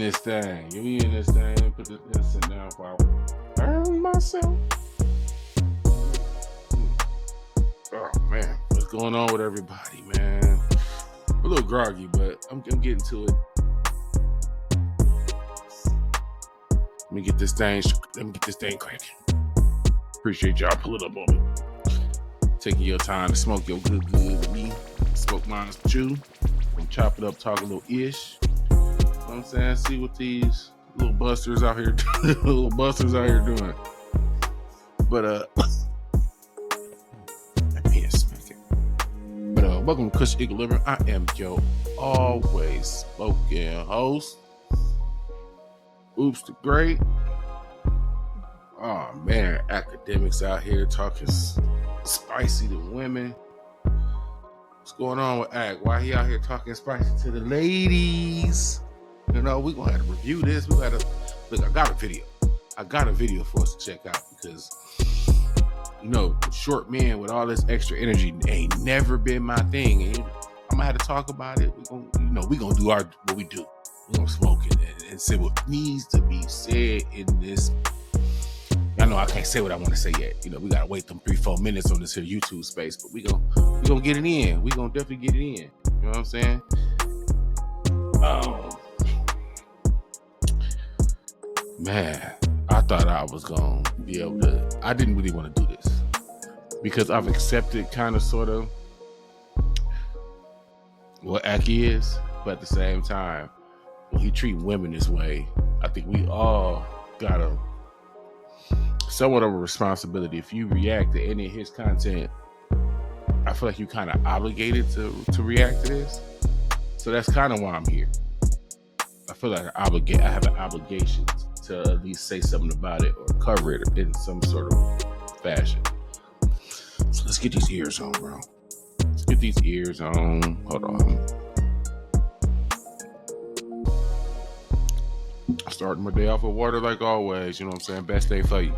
this thing. We in this thing. Put this sit down while I earn myself. Oh man, what's going on with everybody, man? I'm a little groggy, but I'm getting to it. Let me get this thing cracking. Appreciate y'all pulling up on me. Taking your time to smoke your good with me. Smoke mine with you. I'm chop it up, talk a little ish. You know what I'm saying? See what these little busters out here doing. But welcome to Kush Equilibrium. I am your always smoking host. Oops the Great. Oh man, academics out here talking spicy to women. What's going on with Ak? Why he out here talking spicy to the ladies? You know, we're gonna have to review this. Look, I got a video. I got a video for us to check out because you know, short men with all this extra energy ain't never been my thing. And I'm gonna have to talk about it. We gonna do what we do. We're gonna smoke it and say what needs to be said in this. I know I can't say what I want to say yet. You know, we gotta wait them 3-4 minutes on this here YouTube space, but we gonna get it in. We gonna definitely get it in. You know what I'm saying? Man, I thought I was gonna be able to. I didn't really want to do this because I've accepted kind of sort of what Aki is, but at the same time, when he treat women this way, I think we all got somewhat of a responsibility. If you react to any of his content, I feel like you kind of obligated to react to this. So that's kind of why I'm here. I feel like I have an obligation to at least say something about it or cover it in some sort of fashion. So let's get these ears on, bro. Let's get these ears on. Hold on. Starting my day off with water like always. You know what I'm saying? Best day for you.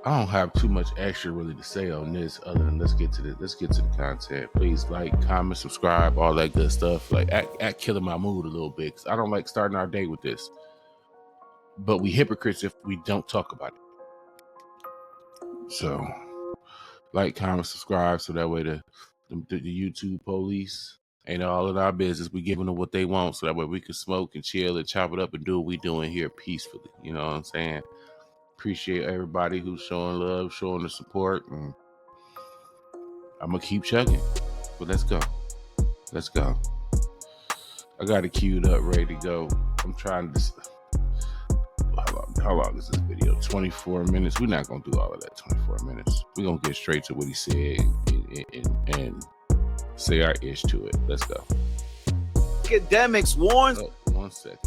I don't have too much extra really to say on this other than let's get to the content. Please like, comment, subscribe, all that good stuff. Like act killing my mood a little bit because I don't like starting our day with this. But we hypocrites if we don't talk about it. So like, comment, subscribe so that way the YouTube police ain't all in our business. We giving them what they want so that way we can smoke and chill and chop it up and do what we doing here peacefully. You know what I'm saying? Appreciate everybody who's showing love, showing the support, and I'm gonna keep chugging. But let's go. I got it queued up, ready to go. I'm trying to. How long is this video? 24 minutes. We're not gonna do all of that 24 minutes. We're gonna get straight to what he said and say our ish to it. Let's go. Akademiks warns. Oh, one second.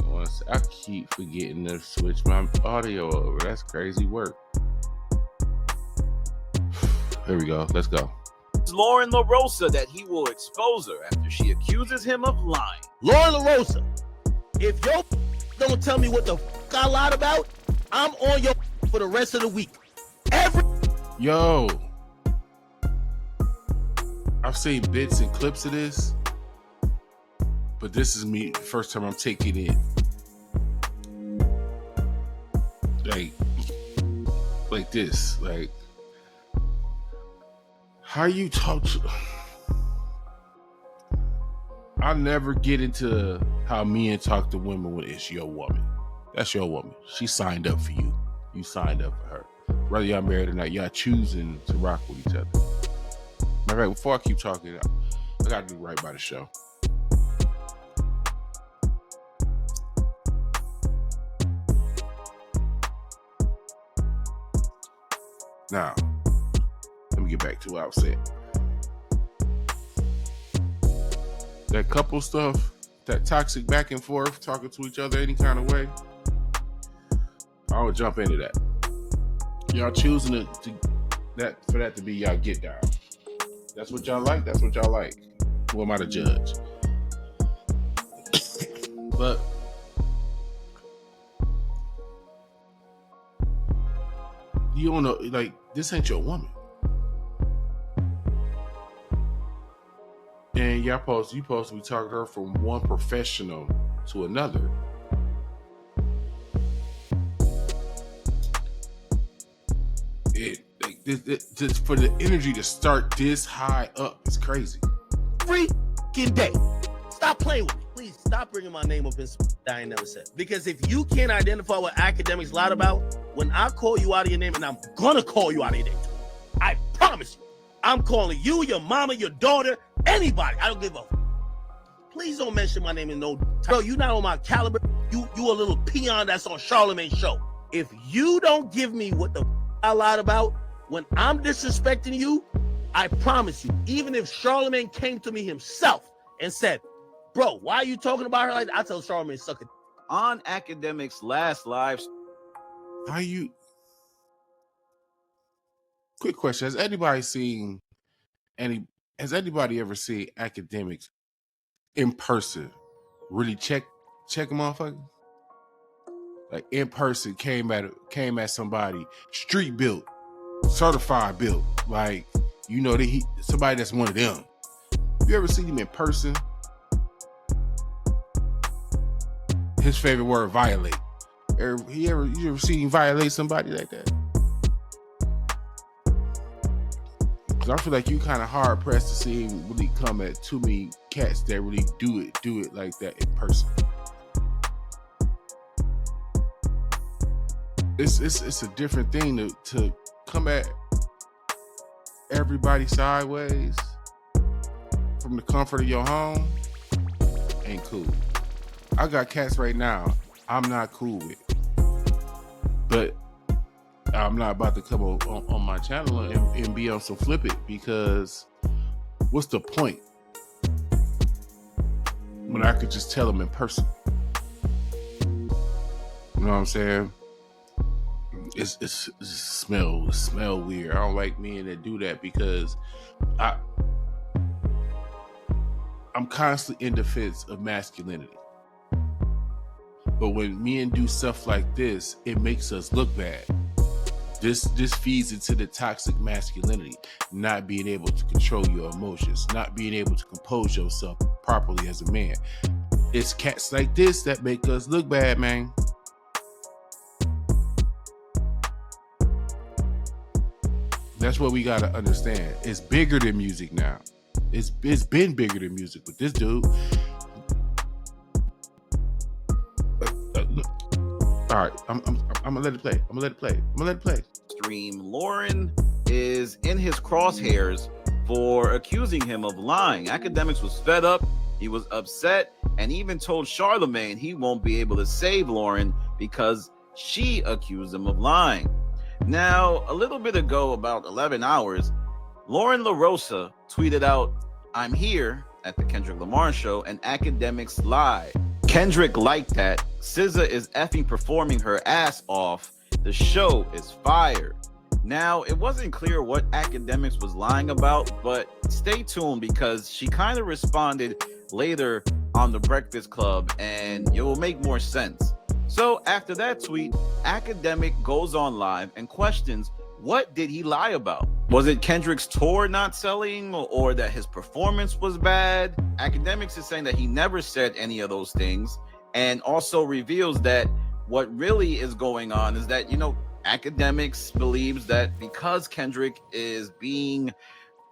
I keep forgetting to switch my audio over. That's crazy work. Here we go. Let's go. Lauren LaRosa that he will expose her after she accuses him of lying. Lauren LaRosa, if yo don't tell me what the I lied about, I'm on your for the rest of the week. Yo, I've seen bits and clips of this, but this is me first time I'm taking it like this. Like, how you talk to... I never get into how men talk to women when it's your woman. That's your woman. She signed up for you. You signed up for her. Whether y'all married or not, y'all choosing to rock with each other. All right, before I keep talking, I gotta do right by the show. Now, let me get back to what I was saying. That couple stuff, that toxic back and forth, talking to each other any kind of way, I would jump into that. Y'all choosing for that to be y'all get down. That's what y'all like. Who am I to judge? But you don't know, like, this ain't your woman. And you supposed to be talking to her from one professional to another. Just for the energy to start this high up is crazy. Freaking day. Stop playing with me. Please stop bringing my name up in that I ain't never said. Because if you can't identify what Akademiks lied about, when I call you out of your name, and I'm gonna call you out of your name, I promise you, I'm calling you, your mama, your daughter, anybody. I don't give a. Please don't mention my name in no. Bro, you not on my caliber. You a little peon that's on Charlamagne's show. If you don't give me what the I lied about when I'm disrespecting you, I promise you, even if Charlamagne came to me himself and said, bro, why are you talking about her like that? I tell Charlamagne, suck it. On Akademiks' last live. How you? Quick question: Has anybody ever seen Akademiks in person? Really check a motherfucker? Like in person, came at somebody street built, certified built, like you know that somebody that's one of them. You ever seen him in person? His favorite word, violate. You ever seen him violate somebody like that? Because I feel like you kind of hard pressed to see him really come at too many cats that really do it like that in person. It's a different thing to come at everybody sideways from the comfort of your home. Ain't cool. I got cats right now I'm not cool with, but I'm not about to come on my channel and be on some flip it, because what's the point when I could just tell them in person? You know what I'm saying? It smell weird. I don't like men that do that, because I'm constantly in defense of masculinity. But when men do stuff like this, it makes us look bad. This feeds into the toxic masculinity, not being able to control your emotions, not being able to compose yourself properly as a man. It's cats like this that make us look bad, man. That's what we gotta understand. It's bigger than music now. It's been bigger than music, but this dude. All right, I'm gonna let it play. Stream, Lauren is in his crosshairs for accusing him of lying. Akademiks was fed up, he was upset, and even told Charlamagne he won't be able to save Lauren because she accused him of lying. Now, a little bit ago, about 11 hours, Lauren LaRosa tweeted out, "I'm here at the Kendrick Lamar show and Akademiks lied." Kendrick liked that. SZA is effing performing her ass off. The show is fire. Now, it wasn't clear what Akademiks was lying about, but stay tuned because she kind of responded later on The Breakfast Club and it will make more sense. So after that tweet, Akademiks goes on live and questions, what did he lie about? Was it Kendrick's tour not selling or that his performance was bad? Akademiks is saying that he never said any of those things, and also reveals that what really is going on is that, Akademiks believes that because Kendrick is being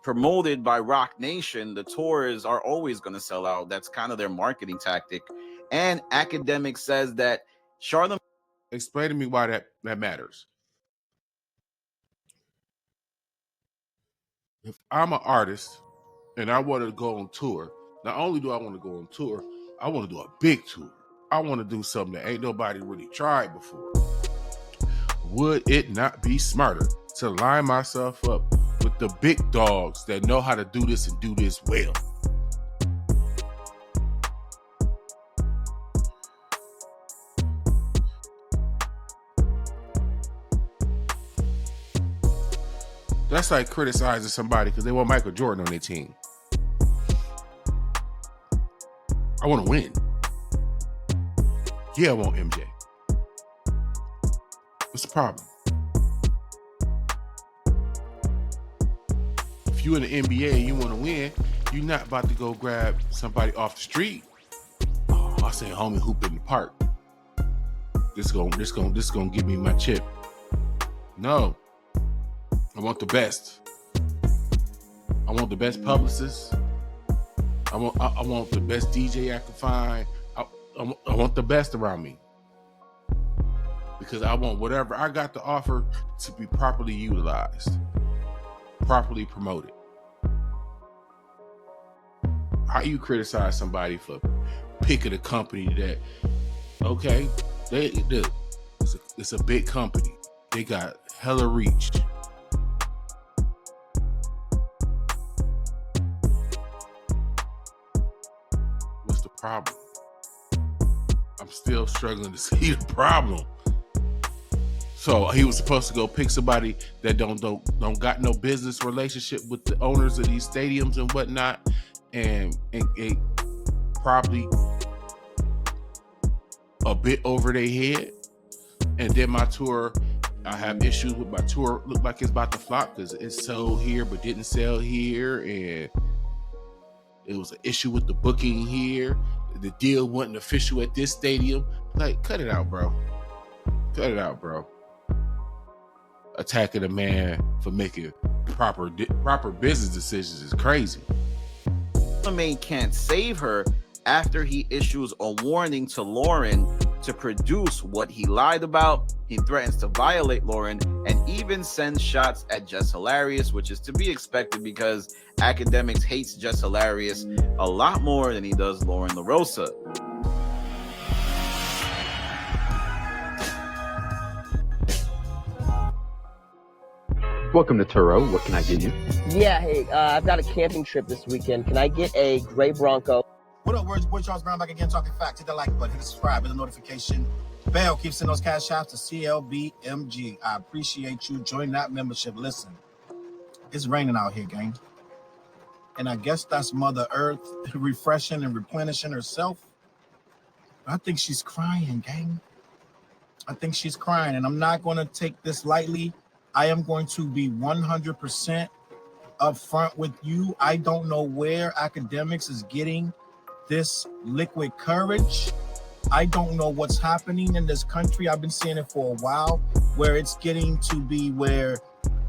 promoted by Rock Nation, the tours are always going to sell out. That's kind of their marketing tactic. And Akademiks says that Charlamagne. Explain to me why that matters. If I'm an artist and I want to go on tour, not only do I want to go on tour, I want to do a big tour. I want to do something that ain't nobody really tried before. Would it not be smarter to line myself up with the big dogs that know how to do this and do this well? That's like criticizing somebody because they want Michael Jordan on their team. I want to win. Yeah, I want MJ. What's the problem? If if you're in the NBA and you want to win, you're not about to go grab somebody off the street. Oh, I say, homie, hoop in the park. This gonna give me my chip. No, I want the best. I want the best publicist. I want the best DJ I can find. I want the best around me, because I want whatever I got to offer to be properly utilized, properly promoted. How you criticize somebody for picking a company that, okay, it's a big company. They got hella reach. What's the problem? I'm still struggling to see the problem. So he was supposed to go pick somebody that don't got no business relationship with the owners of these stadiums and whatnot, and probably a bit over their head. And then my tour, I have issues with my tour. Look like it's about to flop because it sold here but didn't sell here, and it was an issue with the booking here. The deal wasn't official at this stadium. Like, cut it out, bro. Cut it out, bro. Attacking a man for making proper business decisions is crazy. Charlamagne can't save her after he issues a warning to Lauren to produce what he lied about. He threatens to violate Lauren and even sends shots at Jess Hilarious, which is to be expected because Akademiks hates Jess Hilarious a lot more than he does Lauren LaRosa. Welcome to Turo. What can I get you? Yeah, hey, I've got a camping trip this weekend. Can I get a gray Bronco? What up, words? Boy, Challz Brown back again, talking facts. Hit the like button, hit the subscribe, hit the notification bell. Keep sending those cash outs to CLBMG. I appreciate you. Join that membership. Listen, it's raining out here, gang. And I guess that's Mother Earth refreshing and replenishing herself. I think she's crying, gang. I think she's crying, and I'm not going to take this lightly. I am going to be 100% upfront with you. I don't know where Akademiks is getting this liquid courage. I don't know what's happening in this country. I've been seeing it for a while, where it's getting to be where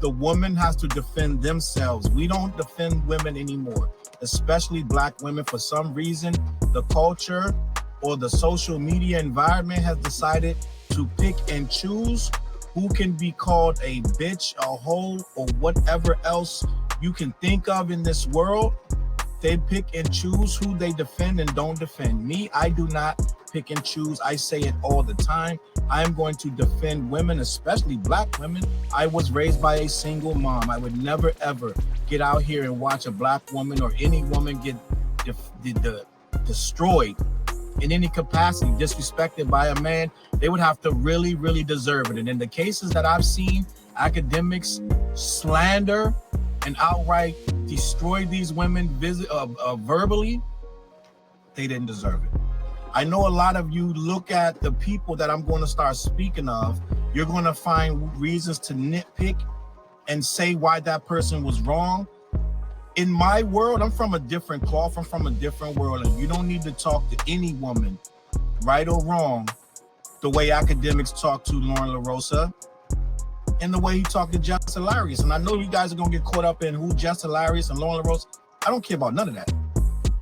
the woman has to defend themselves. We don't defend women anymore, especially Black women. For some reason, the culture or the social media environment has decided to pick and choose who can be called a bitch, a hoe, or whatever else you can think of in this world. They pick and choose who they defend and don't defend. Me, I do not pick and choose. I say it all the time. I am going to defend women, especially Black women. I was raised by a single mom. I would never, ever get out here and watch a Black woman or any woman get destroyed in any capacity, disrespected by a man. They would have to really, really deserve it. And in the cases that I've seen, Akademiks slander and outright destroy these women verbally, they didn't deserve it. I know a lot of you look at the people that I'm going to start speaking of, you're going to find reasons to nitpick and say why that person was wrong. In my world, I'm from a different cloth. I'm from a different world, and you don't need to talk to any woman, right or wrong, the way Akademiks talk to Lauren LaRosa and the way he talked to Jess Hilarious. And I know you guys are going to get caught up in who Jess Hilarious and Lauren LaRosa. I don't care about none of that.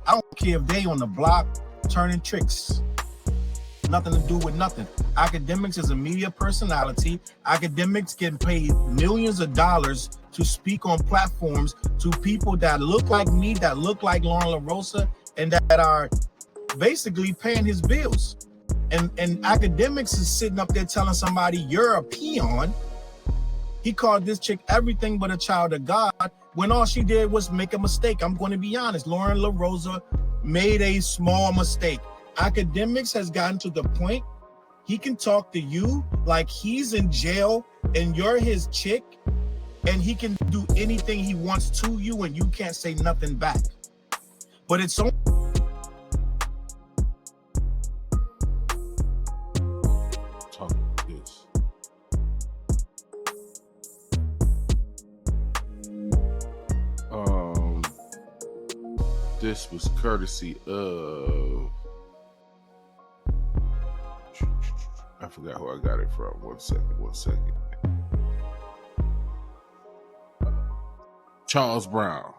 I don't care if they on the block turning tricks. Nothing to do with nothing. Akademiks is a media personality. Akademiks get paid millions of dollars to speak on platforms to people that look like me, that look like Lauren LaRosa, and that are basically paying his bills. And Akademiks is sitting up there telling somebody, you're a peon. He called this chick everything but a child of God, when all she did was make a mistake. I'm going to be honest. Lauren LaRosa made a small mistake. Akademiks has gotten to the point he can talk to you like he's in jail and you're his chick, and he can do anything he wants to you and you can't say nothing back. But it's so Talk this. This was courtesy of, I forgot who I got it from. One second. Challz Brown.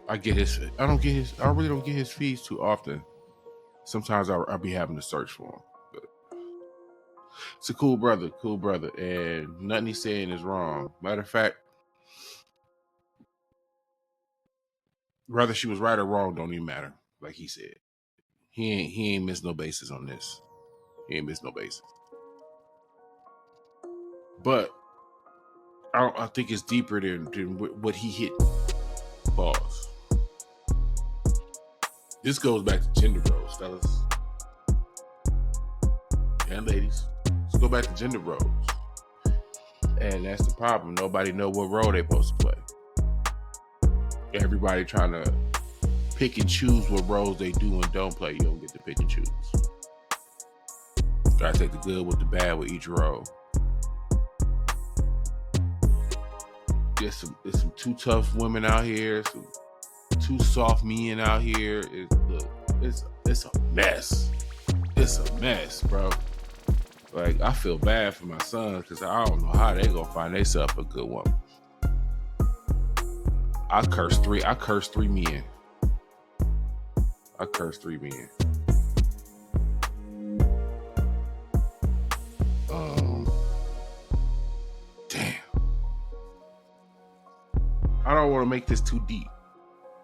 I really don't get his feeds too often. Sometimes I'll be having to search for him. But it's a cool brother, and nothing he's saying is wrong. Matter of fact, whether she was right or wrong don't even matter. Like he said, he ain't missed no bases on this. He ain't missed no bases. But I think it's deeper than what he hit. Pause. This goes back to gender roles, fellas and ladies. Let's go back to gender roles. And that's the problem. Nobody know what role they're supposed to play. Everybody trying to pick and choose what roles they do and don't play. You don't get to pick and choose. Try to take the good with the bad with each role. There's some too tough women out here, some too soft men out here. It's a mess. It's a mess, bro. Like, I feel bad for my son because I don't know how they gonna find themselves a good woman. I curse three men. Damn. I don't want to make this too deep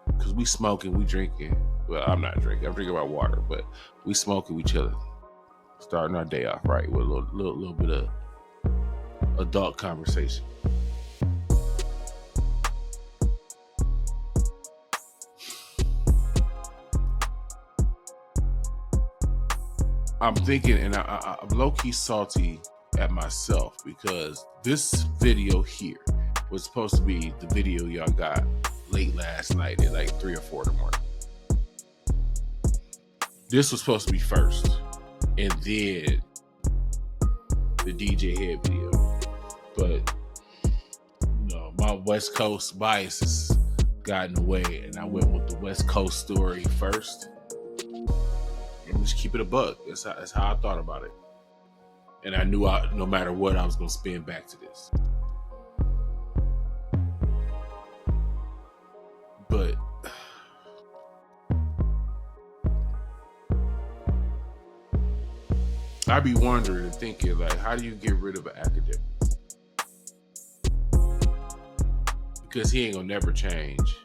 because we smoking, we drinking. Well, I'm not drinking. I'm drinking my water, but we smoking, we chilling. Starting our day off right with a little bit of adult conversation. I'm thinking, and I'm low-key salty at myself because this video here was supposed to be the video y'all got late last night at like 3 or 4 in the morning. This was supposed to be first, and then the DJ Head video. But my West Coast biases got in the way, and I went with the West Coast story first. And just keep it a buck. That's how I thought about it. And I knew no matter what, I was going to spin back to this. But I be wondering and thinking, like, how do you get rid of an academic? Because he ain't going to never change.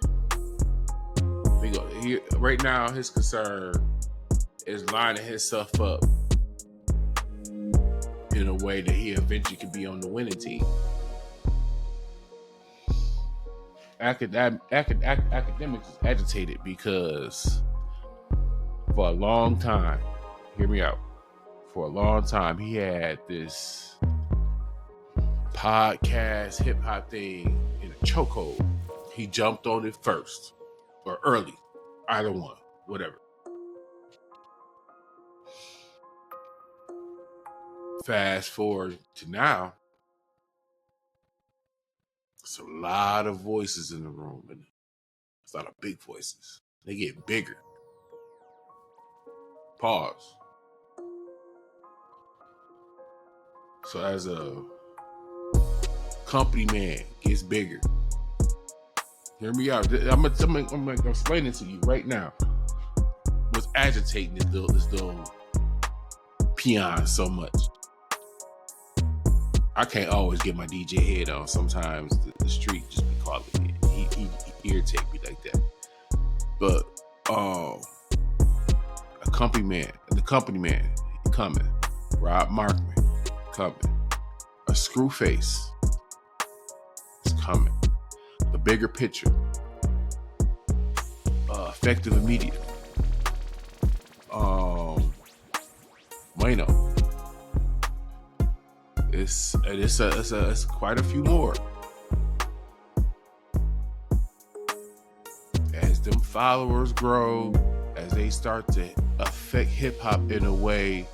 Right now, his concern is lining himself up in a way that he eventually could be on the winning team. Akademiks is agitated because for a long time, hear me out, for a long time he had this podcast hip-hop thing in a chokehold. He jumped on it first or early, either one, whatever. Fast forward to now, it's a lot of voices in the room, and it's a lot of big voices. They get bigger. Pause. So as a company man gets bigger, hear me out. I'm gonna explain it to you right now. What's agitating this little peon so much? I can't always get my DJ head on. Sometimes the street just be calling me. He irritate me like that. But the company man coming. Rob Markman coming. A Screwface is coming. The bigger picture. Effective immediate. Wayno. It's quite a few more. As them followers grow, as they start to affect hip hop in a way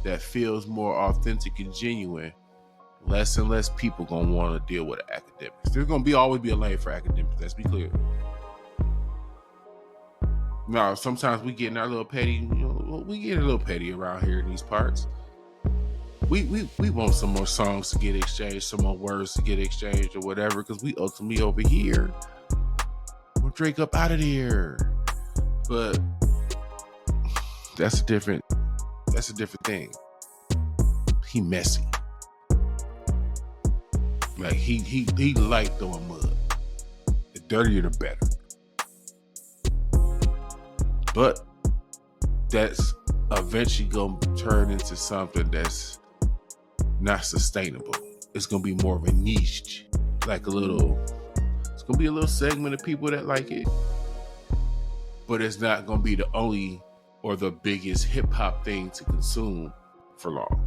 that feels more authentic and genuine, less and less people gonna want to deal with academics. There's gonna always be a lane for academics. Let's be clear. Now, sometimes we get in our little petty. We get a little petty around here in these parts. We want some more songs to get exchanged, some more words to get exchanged, or whatever, because we ultimately over here. We'll Drake up out of here. But that's a different thing. He messy. Like he like throwing mud. The dirtier the better. But that's eventually gonna turn into something that's not sustainable. It's gonna be more of a niche, it's gonna be a little segment of people that like it, but it's not gonna be the only or the biggest hip hop thing to consume for long.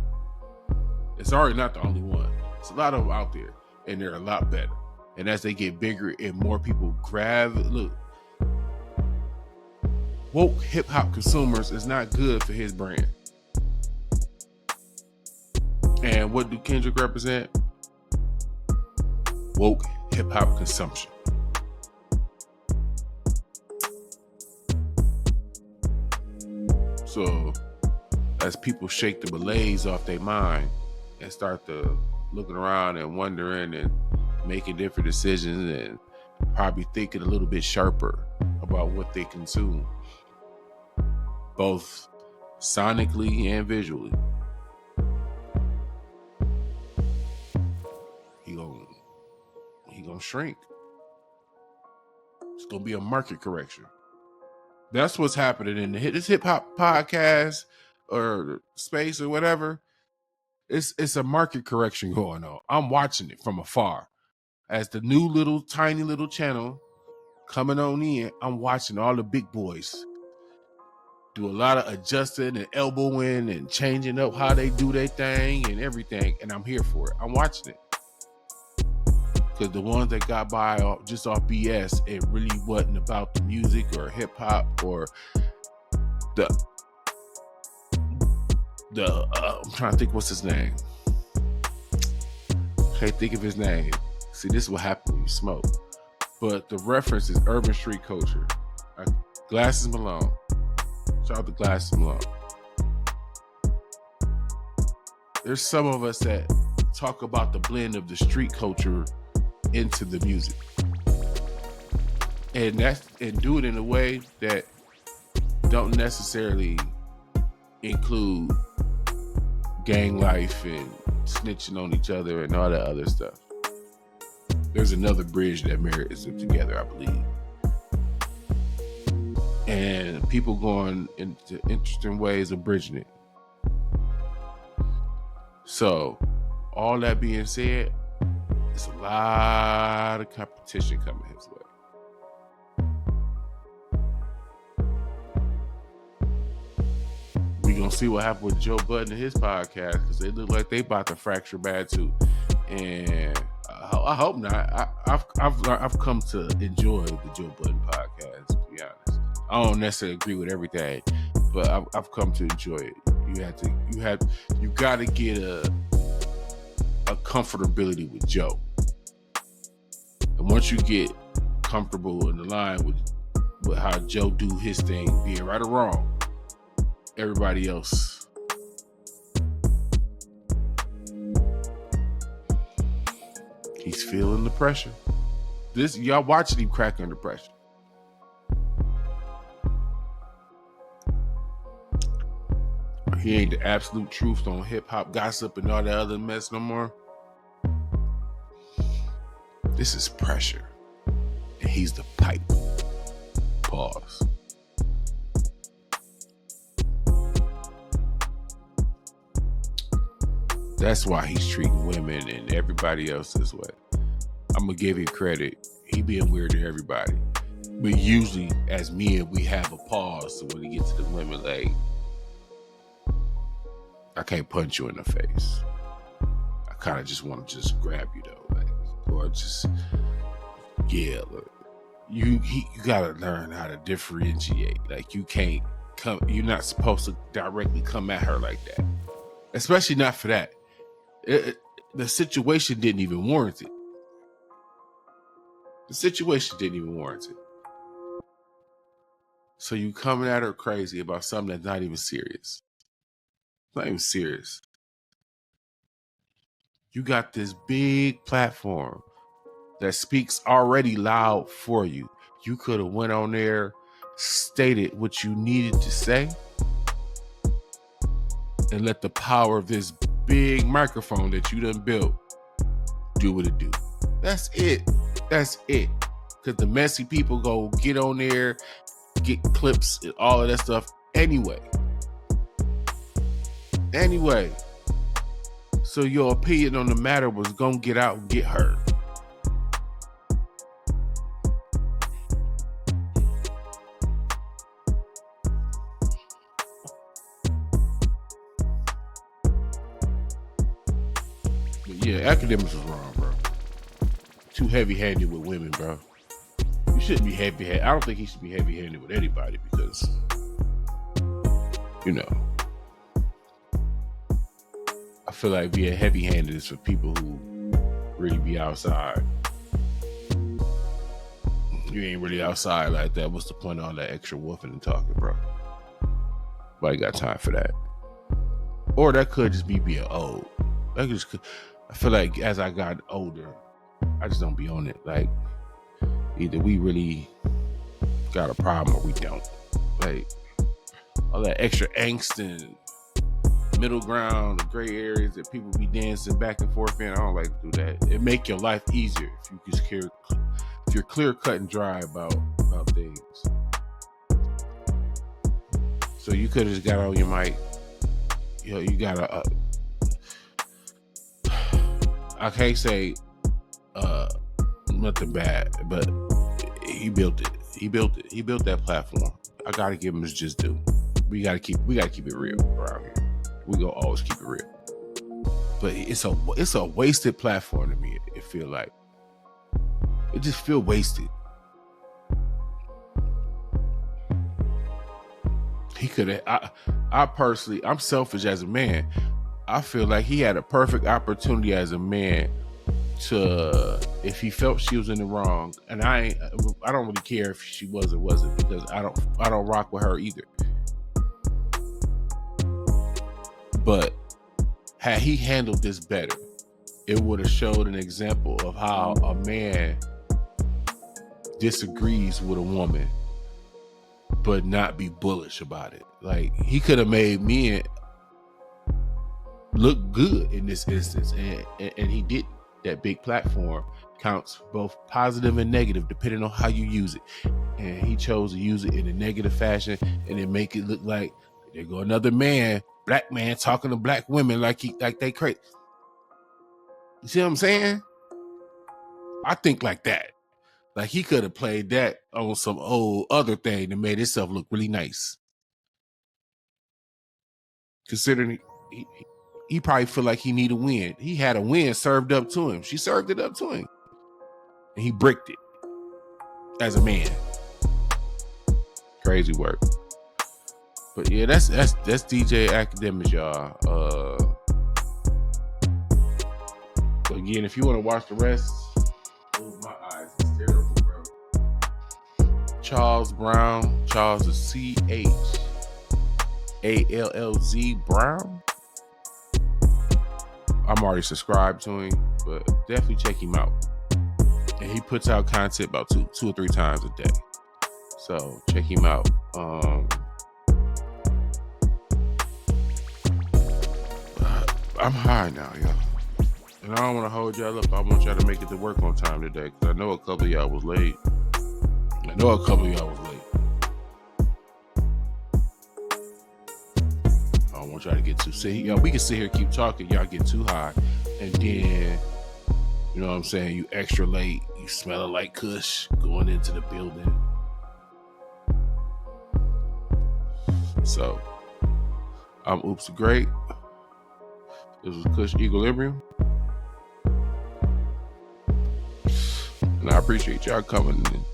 It's already not the only one. There's a lot of them out there, and they're a lot better. And as they get bigger and more people woke hip hop consumers is not good for his brand. And what do Kendrick represent? Woke hip hop consumption. So as people shake the malaise off their mind and start to looking around and wondering and making different decisions and probably thinking a little bit sharper about what they consume, both sonically and visually, he gonna shrink. It's gonna be a market correction. That's what's happening in this hip hop podcast or space or whatever. It's a market correction going on. I'm watching it from afar as the new tiny little channel coming on in. I'm watching all the big boys do a lot of adjusting and elbowing and changing up how they do their thing and everything, and I'm here for it. I'm watching it. Because the ones that got by just off BS, it really wasn't about the music or hip hop or I'm trying to think what's his name. Can't think of his name. See, this is what happens when you smoke. But the reference is urban street culture. Glasses Malone. Shout out to Glasses Malone. There's some of us that talk about the blend of the street culture into the music, and do it in a way that don't necessarily include gang life and snitching on each other and all that other stuff. There's another bridge that marries them together, I believe, and people going into interesting ways of bridging it. So, all that being said, there's a lot of competition coming his way. We gonna see what happened with Joe Budden and his podcast, because they look like they about to fracture bad too. And I hope not. I've come to enjoy the Joe Budden podcast, to be honest. I don't necessarily agree with everything, but I've come to enjoy it. You got to get a comfortability with Joe. And once you get comfortable in the line with how Joe do his thing, be it right or wrong, everybody else he's feeling the pressure. Y'all watching him crack under pressure. He ain't the absolute truth on hip hop gossip and all that other mess no more. This is pressure. And he's the pipe. Pause. That's why he's treating women and everybody else this way. I'm going to give him credit. He being weird to everybody. But usually, as men, we have a pause. So when he gets to the women, like, I can't punch you in the face. I kind of just want to just grab you, though. Like, or just, yeah, look. You gotta learn how to differentiate. Like, you're not supposed to directly come at her like that. Especially not for that. the situation didn't even warrant it. The situation didn't even warrant it. So you coming at her crazy about something that's not even serious. It's not even serious. You got this big platform that speaks already loud for you. You could have went on there, stated what you needed to say, and let the power of this big microphone that you done built do what it do. That's it. That's it. Because the messy people go get on there, get clips and all of that stuff anyway. Anyway. So your opinion on the matter was gonna get out and get heard. But yeah, Akademiks was wrong, bro. Too heavy-handed with women, bro. You shouldn't be heavy-handed. I don't think he should be heavy-handed with anybody because, you know, I feel like being heavy-handed is for people who really be outside. You ain't really outside like that. What's the point of all that extra woofing and talking, bro? Nobody got time for that. Or that could just be being old. I feel like as I got older, I just don't be on it. Like, either we really got a problem or we don't. Like, all that extra angst and middle ground, the gray areas that people be dancing back and forth in. I don't like to do that. It make your life easier if you just care, if you're clear cut and dry about things. So you could have just got on your mic. You know, you gotta. I can't say nothing bad, but he built it. He built it. He built that platform. I gotta give him his just due. We gotta keep it real around here. We gonna always keep it real. But it's a wasted platform to me. It feel like it just feel wasted. He could have. I personally, I'm selfish as a man. I feel like he had a perfect opportunity as a man to, if he felt she was in the wrong, and I don't really care if she was or wasn't, because I don't rock with her either. But had he handled this better, it would have showed an example of how a man disagrees with a woman, but not be bullish about it. Like, he could have made men look good in this instance, and he didn't. That big platform counts both positive and negative depending on how you use it, and he chose to use it in a negative fashion and then make it look like there go another man, black man, talking to black women like they crazy. You see what I'm saying? I think like that. Like, he could have played that on some old other thing that made himself look really nice. Considering he probably feel like he need a win. He had a win served up to him. She served it up to him. And he bricked it as a man. Crazy work. But yeah, that's DJ Akademiks, y'all. Again, if you want to watch the rest, oh, my eyes, it's terrible, bro. Challz Brown. Challz is CHALLZ Brown. I'm already subscribed to him, but definitely check him out. And he puts out content about two or three times a day. So check him out. I'm high now, y'all. And I don't want to hold y'all up. I want y'all to make it to work on time today, because I know a couple of y'all was late. I don't want y'all to get too sick. Y'all, we can sit here and keep talking. Y'all get too high. And then, you know what I'm saying, you extra late. You smelling like Kush going into the building. So, I'm Oops Great. This was Kush Equilibrium. And I appreciate y'all coming and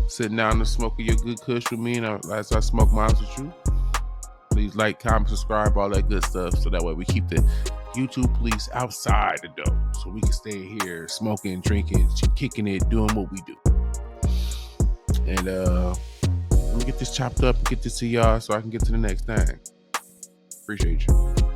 sitting down and smoking your good Kush with me, and as I smoke mine with you. Please like, comment, subscribe, all that good stuff, so that way we keep the YouTube police outside the door so we can stay here smoking, drinking, kicking it, doing what we do. And let me get this chopped up and get this to y'all so I can get to the next thing. Appreciate you.